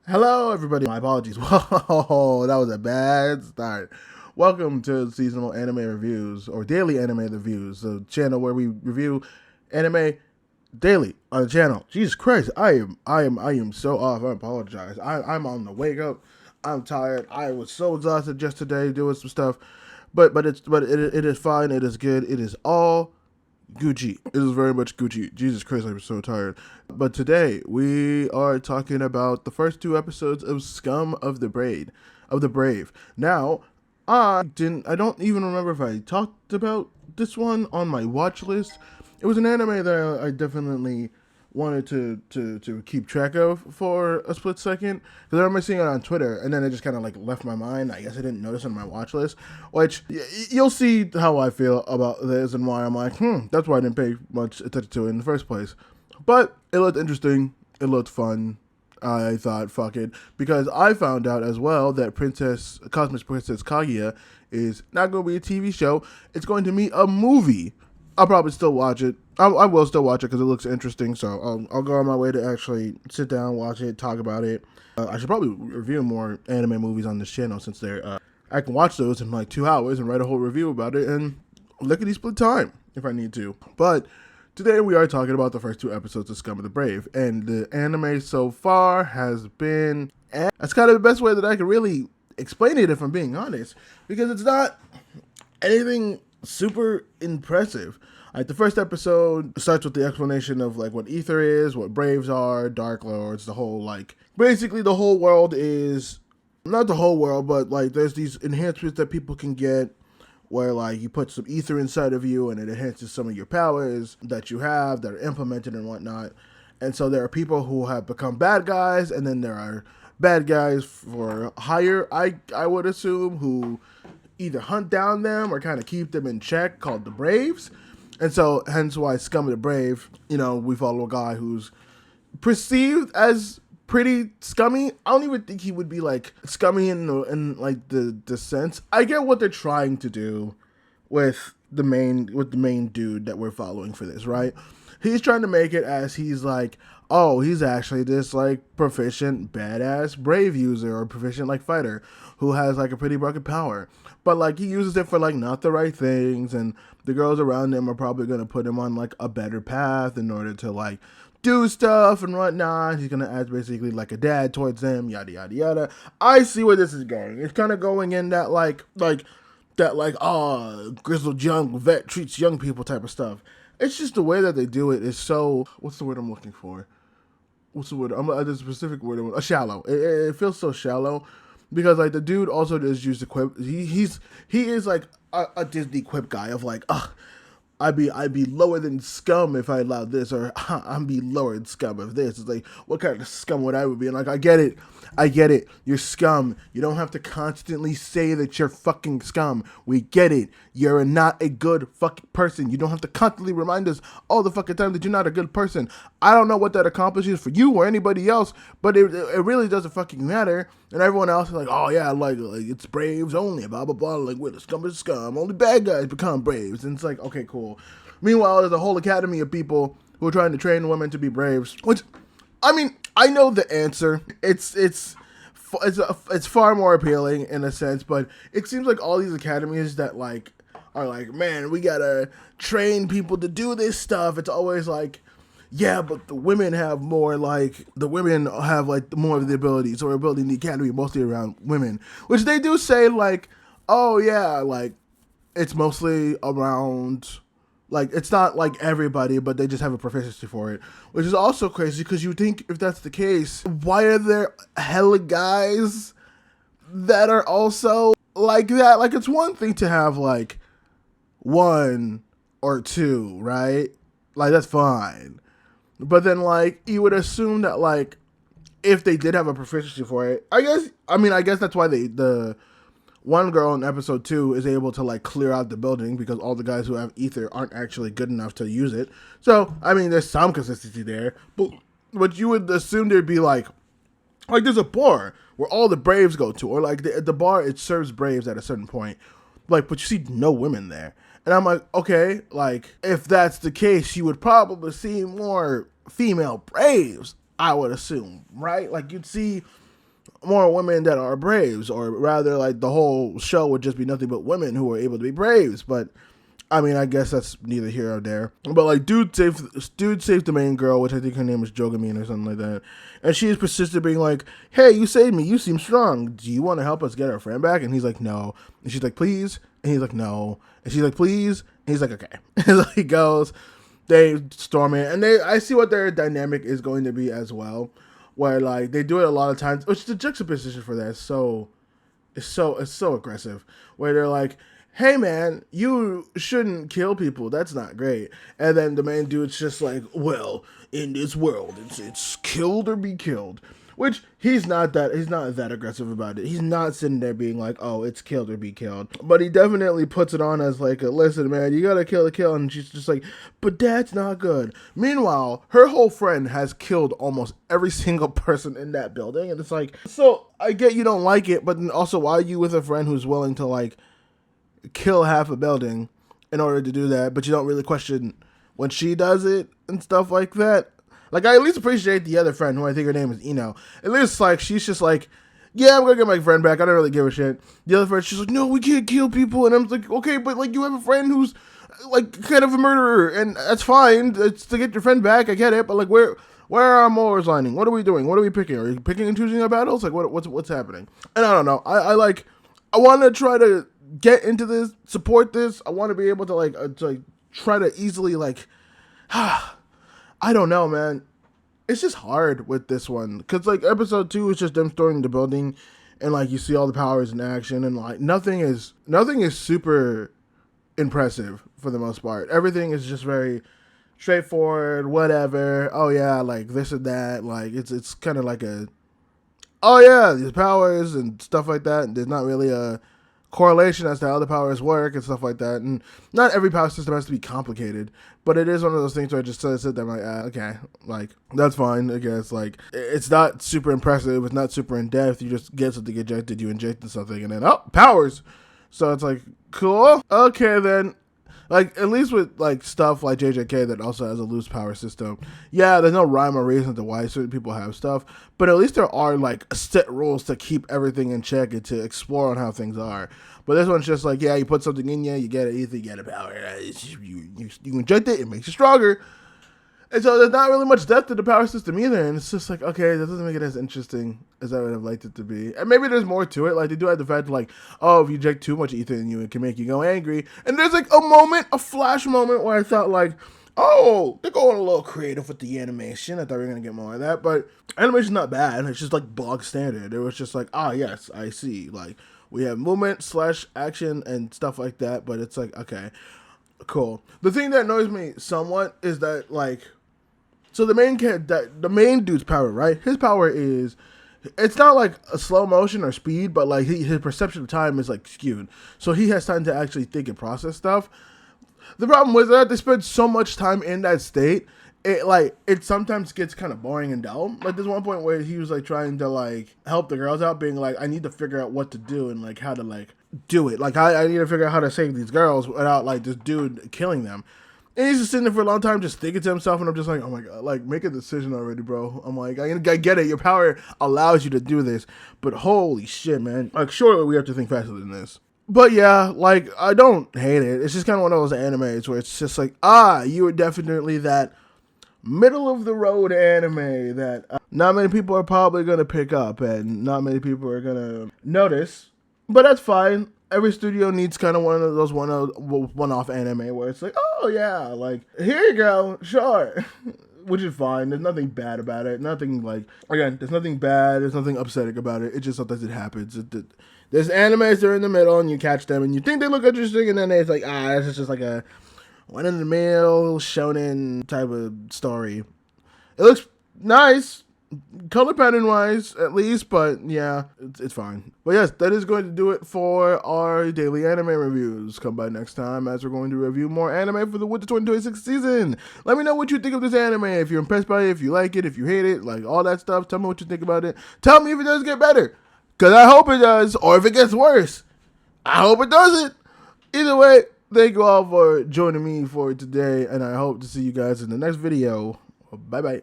Hello, everybody. My apologies. Whoa, that was a bad start. Welcome to seasonal anime reviews or daily anime reviews, the channel where we review anime daily on the channel. Jesus Christ, I am so off. I apologize. I'm on the wake up. I'm tired. I was so exhausted just today doing some stuff, but it is fine. It is good. It is all Gucci. It is very much Gucci. Jesus Christ, I'm so tired. But today we are talking about the first two episodes of Scum of the Brave. Now, I don't even remember if I talked about this one on my watch list. It was an anime that I definitely wanted to keep track of for a split second because I remember seeing it on Twitter and then it just kind of like left my mind. I guess I didn't notice on my watch list, which you'll see how I feel about this and why I'm like, that's why I didn't pay much attention to it in the first place. But it looked interesting. It looked fun. I thought, fuck it, because I found out as well that Cosmic Princess Kaguya is not going to be a TV show. It's going to be a movie. I'll probably still watch it. I will still watch it because it looks interesting. So I'll go on my way to actually sit down, watch it, talk about it. I should probably review more anime movies on this channel since they're. I can watch those in like 2 hours and write a whole review about it and lickety split time if I need to. But today we are talking about the first two episodes of Scum of the Brave, and the anime so far has been. That's kind of the best way that I can really explain it if I'm being honest, because it's not anything super impressive. Like the first episode starts with the explanation of like what ether is, what braves are, dark lords, the whole like basically the whole world is not the whole world, but like there's these enhancements that people can get where like you put some ether inside of you and it enhances some of your powers that you have that are implemented and whatnot. And so there are people who have become bad guys, and then there are bad guys for hire, I would assume, who either hunt down them or kind of keep them in check, called the Braves. And so, hence why Scum of the Brave, we follow a guy who's perceived as pretty scummy. I don't even think he would be like scummy in like the sense. I get what they're trying to do with the main dude that we're following for this, right? He's trying to make it as he's like, oh, he's actually this like proficient badass brave user or proficient like fighter who has like a pretty broken power, but like he uses it for like not the right things, and the girls around him are probably gonna put him on like a better path in order to like do stuff and whatnot. He's gonna act basically like a dad towards them, yada yada yada. I see where this is going. It's kind of going in that grizzled young vet treats young people type of stuff. It's just the way that they do it is so. What's the word I'm looking for? What's the word? There's a specific word. Shallow. It feels so shallow because like the dude also does use the quip. He is like a Disney quip guy of like, I'd be lower than scum if I allowed this, or I'd be lower than scum of this. It's like, what kind of scum would I be? And like, I get it. You're scum. You don't have to constantly say that you're fucking scum. We get it. You're not a good fucking person. You don't have to constantly remind us all the fucking time that you're not a good person. I don't know what that accomplishes for you or anybody else, but it really doesn't fucking matter. And everyone else is like, oh yeah, like it's braves only, blah blah blah. Like we're the scum of the scum. Only bad guys become braves. And it's like, okay, cool. Meanwhile, there's a whole academy of people who are trying to train women to be braves. Which, I mean, I know the answer. It's far more appealing in a sense, but it seems like all these academies that like are like, man, we gotta train people to do this stuff. It's always like, yeah, but the women have more like more of the abilities, so we're building the academy mostly around women, which they do say like, oh yeah, like it's mostly around. Like, it's not like everybody, but they just have a proficiency for it. Which is also crazy, because you think if that's the case, why are there hella guys that are also like that? Like, it's one thing to have, like, one or two, right? Like, that's fine. But then, like, you would assume that, like, if they did have a proficiency for it, I guess that's why the one girl in episode 2 is able to like clear out the building because all the guys who have ether aren't actually good enough to use it. So, I mean, there's some consistency there, but you would assume there'd be like there's a bar where all the braves go to, or like the bar, it serves braves at a certain point, like, but you see no women there. And I'm like, okay, like if that's the case, you would probably see more female braves, I would assume, right? Like you'd see more women that are braves, or rather, like the whole show would just be nothing but women who are able to be braves. But I mean, I guess that's neither here nor there. But like, dude saved the main girl, which I think her name is Jogamine or something like that, and she's persistent, being like, "Hey, you saved me. You seem strong. Do you want to help us get our friend back?" And he's like, "No." And she's like, "Please." And he's like, "No." And she's like, "Please." And he's like, "Okay." And so he goes. They storm it, and I see what their dynamic is going to be as well, where like they do it a lot of times, which the juxtaposition for that is so aggressive, where they're like, "Hey man, you shouldn't kill people. That's not great." And then the main dude's just like, "Well, in this world, it's killed or be killed." Which he's not that aggressive about it. He's not sitting there being like, "Oh, it's killed or be killed." But he definitely puts it on as like, "Listen, man, you gotta kill the kill." And she's just like, "But that's not good." Meanwhile, her whole friend has killed almost every single person in that building, and it's like, so I get you don't like it, but then also, why are you with a friend who's willing to like kill half a building in order to do that, but you don't really question when she does it and stuff like that? Like, I at least appreciate the other friend, who I think her name is Eno. At least, like, she's just like, "Yeah, I'm gonna get my friend back. I don't really give a shit." The other friend, she's like, "No, we can't kill people." And I'm like, "Okay, but, like, you have a friend who's, like, kind of a murderer, and that's fine. It's to get your friend back. I get it. But, like, where are our morals lining? What are we doing? What are we picking? Are you picking and choosing our battles? Like, what's happening?" And I don't know. I want to try to get into this, support this. I want to be able to, like, try to easily, like, I don't know, man. It's just hard with this one, because like episode 2 is just them storming the building, and like you see all the powers in action, and like nothing is super impressive for the most part. Everything is just very straightforward, whatever. Oh yeah, like this and that. Like it's kind of like a, oh yeah, these powers and stuff like that. And there's not really a correlation as to how the powers work and stuff like that. And not every power system has to be complicated, but it is one of those things where I just sit there, I'm like, okay, like that's fine, I guess. Like, it's not super impressive, it's not super in depth. You just get something injected, you injected something, and then powers. So it's like, cool, okay then. Like, at least with like stuff like JJK that also has a loose power system, yeah, there's no rhyme or reason to why certain people have stuff, but at least there are like set rules to keep everything in check and to explore on how things are. But this one's just like, yeah, you put something in you get it, either you get a power, you inject it, it makes you stronger. And so there's not really much depth to the power system either, and it's just like, okay, that doesn't make it as interesting as I would have liked it to be. And maybe there's more to it, like they do have the fact like, oh, if you inject too much ether in you, it can make you go angry. And there's like a flash moment where I thought like, oh, they're going a little creative with the animation. I thought we were gonna get more of that, but animation's not bad. It's just like bog standard. It was just like, yes, I see. Like, we have movement / action and stuff like that, but it's like, okay, cool. The thing that annoys me somewhat is that like, so the main dude's power, right? His power is, it's not like a slow motion or speed, but like his perception of time is like skewed. So he has time to actually think and process stuff. The problem with that, they spend so much time in that state, it sometimes gets kind of boring and dull. Like there's one point where he was like trying to like help the girls out, being like, I need to figure out what to do and like how to like do it. Like I need to figure out how to save these girls without like this dude killing them. And he's just sitting there for a long time just thinking to himself, and I'm just like, oh my god, like, make a decision already, bro. I'm like, I get it, your power allows you to do this, but holy shit, man. Like, surely we have to think faster than this. But yeah, like, I don't hate it. It's just kind of one of those animes where it's just like, you are definitely that middle of the road anime that not many people are probably going to pick up, and not many people are going to notice. But that's fine. Every studio needs kind of one of those one-off anime where it's like, oh yeah, like, here you go, sure. Which is fine. There's nothing bad about it. Nothing like, again, there's nothing bad. There's nothing upsetting about it. It just sometimes it happens. There's animes that are in the middle and you catch them and you think they look interesting, and then it's like, this is just like a one-in-the-mill shonen type of story. It looks nice, color pattern wise at least, but yeah, it's fine. But yes, that is going to do it for our daily anime reviews. Come by next time as we're going to review more anime for the winter 2026 season. Let me know what you think of this anime, if you're impressed by it, if you like it, if you hate it, like all that stuff. Tell me what you think about it. Tell me if it does get better, because I hope it does, or if it gets worse. I hope it doesn't. Either way, thank you all for joining me for today, and I hope to see you guys in the next video. Bye bye.